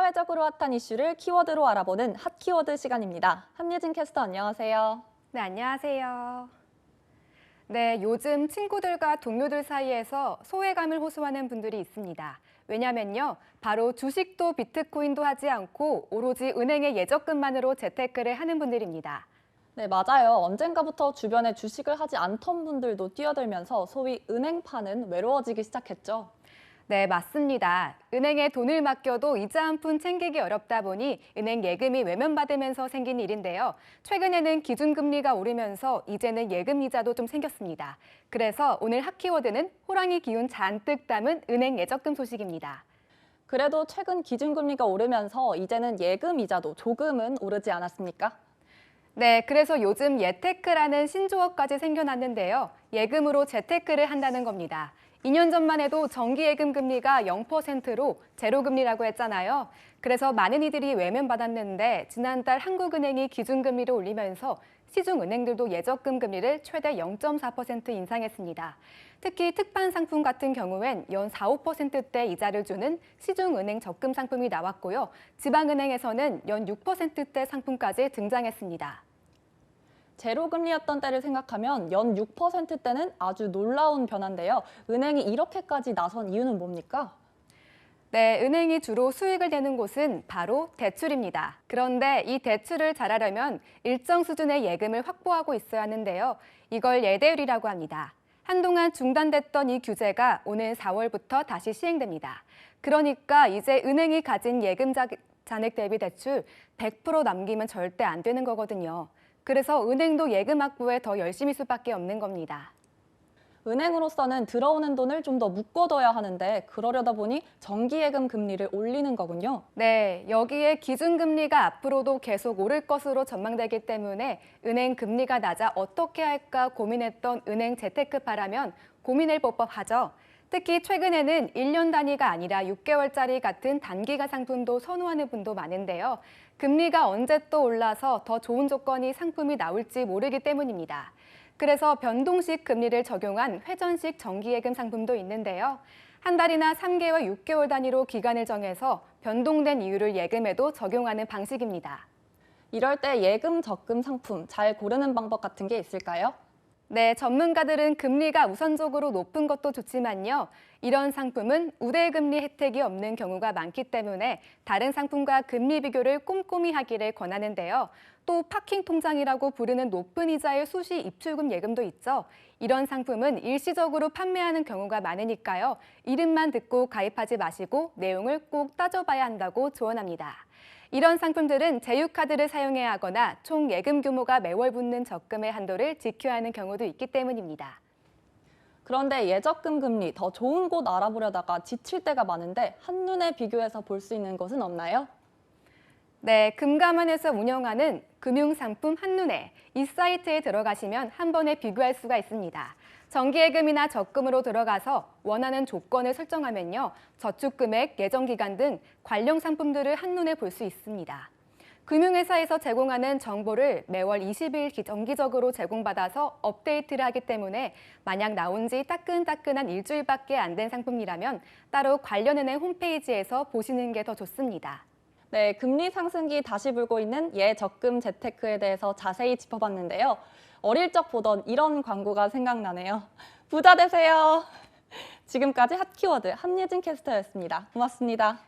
사회적으로 핫한 이슈를 키워드로 알아보는 핫키워드 시간입니다. 함예진 캐스터 안녕하세요. 네, 안녕하세요. 네, 요즘 친구들과 동료들 사이에서 소외감을 호소하는 분들이 있습니다. 왜냐면요, 바로 주식도 비트코인도 하지 않고 오로지 은행의 예적금만으로 재테크를 하는 분들입니다. 네, 맞아요. 언젠가부터 주변에 주식을 하지 않던 분들도 뛰어들면서 소위 은행파는 외로워지기 시작했죠. 네, 맞습니다. 은행에 돈을 맡겨도 이자 한 푼 챙기기 어렵다 보니 은행 예금이 외면받으면서 생긴 일인데요. 최근에는 기준금리가 오르면서 이제는 예금 이자도 좀 생겼습니다. 그래서 오늘 핫키워드는 호랑이 기운 잔뜩 담은 은행 예적금 소식입니다. 그래도 최근 기준금리가 오르면서 이제는 예금 이자도 조금은 오르지 않았습니까? 네, 그래서 요즘 예테크라는 신조어까지 생겨났는데요. 예금으로 재테크를 한다는 겁니다. 2년 전만 해도 정기예금 금리가 0%로 제로금리라고 했잖아요. 그래서 많은 이들이 외면받았는데 지난달 한국은행이 기준금리를 올리면서 시중은행들도 예적금 금리를 최대 0.4% 인상했습니다. 특히 특판 상품 같은 경우엔 연 4, 5%대 이자를 주는 시중은행 적금 상품이 나왔고요. 지방은행에서는 연 6%대 상품까지 등장했습니다. 제로금리였던 때를 생각하면 연 6%대는 아주 놀라운 변화인데요. 은행이 이렇게까지 나선 이유는 뭡니까? 네, 은행이 주로 수익을 내는 곳은 바로 대출입니다. 그런데 이 대출을 잘하려면 일정 수준의 예금을 확보하고 있어야 하는데요. 이걸 예대율이라고 합니다. 한동안 중단됐던 이 규제가 오는 4월부터 다시 시행됩니다. 그러니까 이제 은행이 가진 예금 잔액 대비 대출 100% 남기면 절대 안 되는 거거든요. 그래서 은행도 예금 확보에 더 열심히 수밖에 없는 겁니다. 은행으로서는 들어오는 돈을 좀 더 묶어둬야 하는데 그러려다 보니 정기예금 금리를 올리는 거군요. 네, 여기에 기준금리가 앞으로도 계속 오를 것으로 전망되기 때문에 은행 금리가 낮아 어떻게 할까 고민했던 은행 재테크파라면 고민할 법하죠. 특히 최근에는 1년 단위가 아니라 6개월짜리 같은 단기가 상품도 선호하는 분도 많은데요. 금리가 언제 또 올라서 더 좋은 조건이 상품이 나올지 모르기 때문입니다. 그래서 변동식 금리를 적용한 회전식 정기예금 상품도 있는데요. 한 달이나 3개월, 6개월 단위로 기간을 정해서 변동된 이율을 예금에도 적용하는 방식입니다. 이럴 때 예금, 적금 상품 잘 고르는 방법 같은 게 있을까요? 네, 전문가들은 금리가 우선적으로 높은 것도 좋지만요. 이런 상품은 우대금리 혜택이 없는 경우가 많기 때문에 다른 상품과 금리 비교를 꼼꼼히 하기를 권하는데요. 또 파킹 통장이라고 부르는 높은 이자의 수시 입출금 예금도 있죠. 이런 상품은 일시적으로 판매하는 경우가 많으니까요. 이름만 듣고 가입하지 마시고 내용을 꼭 따져봐야 한다고 조언합니다. 이런 상품들은 제휴카드를 사용해야 하거나 총 예금 규모가 매월 붙는 적금의 한도를 지켜야 하는 경우도 있기 때문입니다. 그런데 예적금 금리 더 좋은 곳 알아보려다가 지칠 때가 많은데 한눈에 비교해서 볼 수 있는 것은 없나요? 네, 금감원에서 운영하는 금융상품 한눈에 이 사이트에 들어가시면 한 번에 비교할 수가 있습니다. 정기예금이나 적금으로 들어가서 원하는 조건을 설정하면요. 저축금액, 예정기간 등 관련 상품들을 한눈에 볼 수 있습니다. 금융회사에서 제공하는 정보를 매월 20일 정기적으로 제공받아서 업데이트를 하기 때문에 만약 나온 지 따끈따끈한 일주일밖에 안 된 상품이라면 따로 관련 은행 홈페이지에서 보시는 게 더 좋습니다. 네, 금리 상승기 다시 불고 있는 예적금 재테크에 대해서 자세히 짚어봤는데요. 어릴 적 보던 이런 광고가 생각나네요. 부자 되세요. 지금까지 핫키워드 함예진 캐스터였습니다. 고맙습니다.